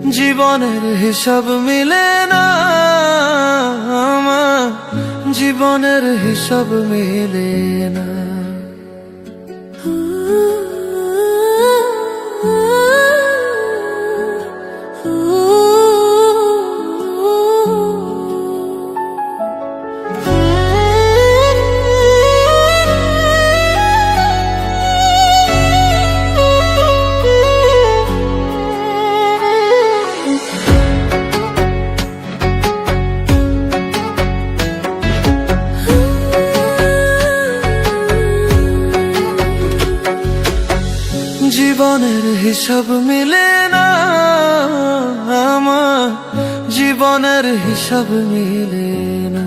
জীবনের হিসাব মিলে না আমার, জীবনের হিসাব মিলে না। জীবনের হিসাব মিলে না আমার, জীবনের হিসাব মিলে না।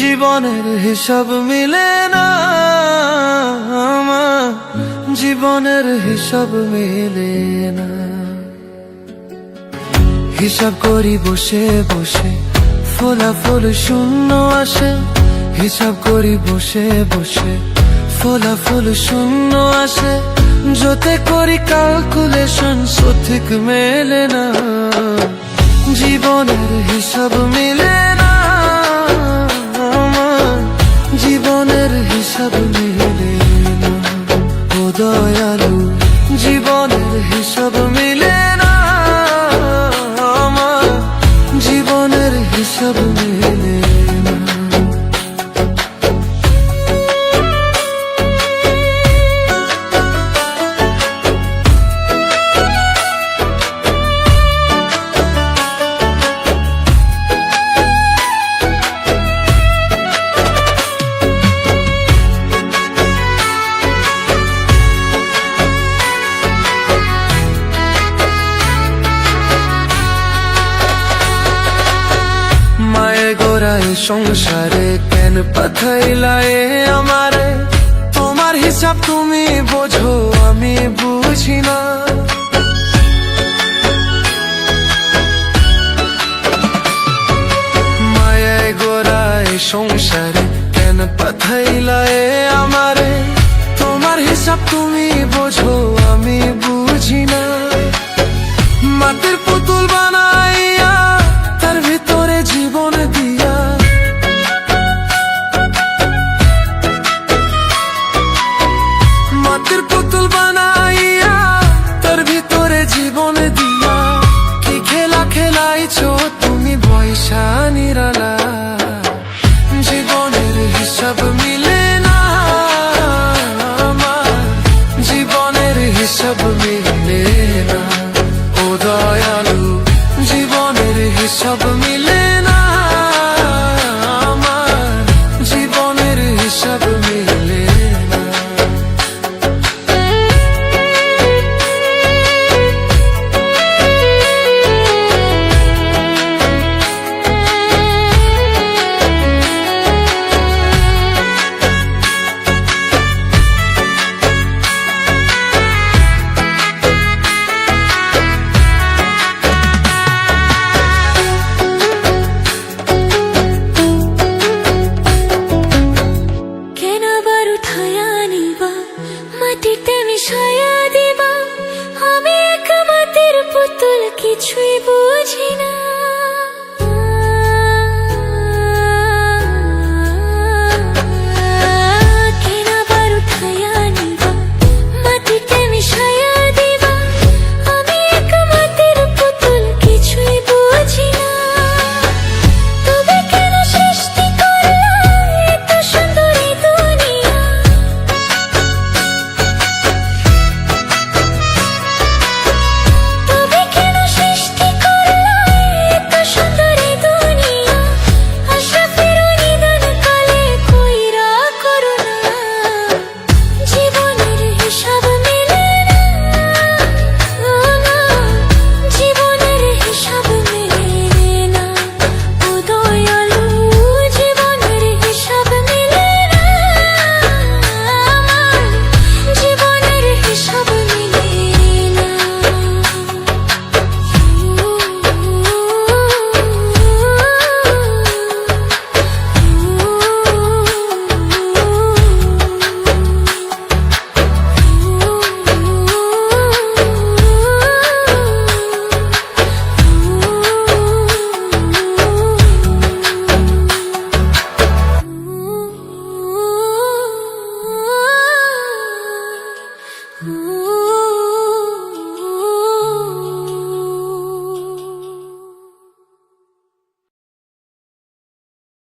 জীবনের হিসাব মিলে না আমার, জীবনের হিসাব মিলে না। হিসাব করি বসে বসে, ফলাফল শূন্য আসে। হিসাব করি বসে বসে, ফলাফল শূন্য আসে। যতে করি ক্যালকুলেশন সঠিক মেলে না। জীবনের হিসাব মিলে না আমার, জীবনের হিসাব মিলে না। ও দয়ালু, জীবনের হিসাব মিলে না আমার, জীবনের হিসাব মিলে না। সংসারে কেন পাঠাইলা আমারে? তোমার হিসাব তুমি বোঝো, আমি বুঝি না। মায়ায় গোড়ায় সংসারে কেন পাঠাইলা আমারে? তোমার হিসাব তুমি বোঝো, আমি বুঝি না। মাটির পুতুল বানাইয়া তার ভিতরে জীবন দিয়া, মাটির পুতুল বানাইয়া তার ভিতরে জীবন দিয়া। কি খেলা খেলাইছো তুমি বয়সা নিরালা? জীবনের হিসাব মিলে না আমার, জীবনের হিসাব মিলে না। ও দয়ালু, জীবনের হিসাব মিলে না আমার, জীবনের হিসাব মিলে না। মাটিতে মিশাইয়া দিবা, আমি এক মাটির পুতুল, কিছুই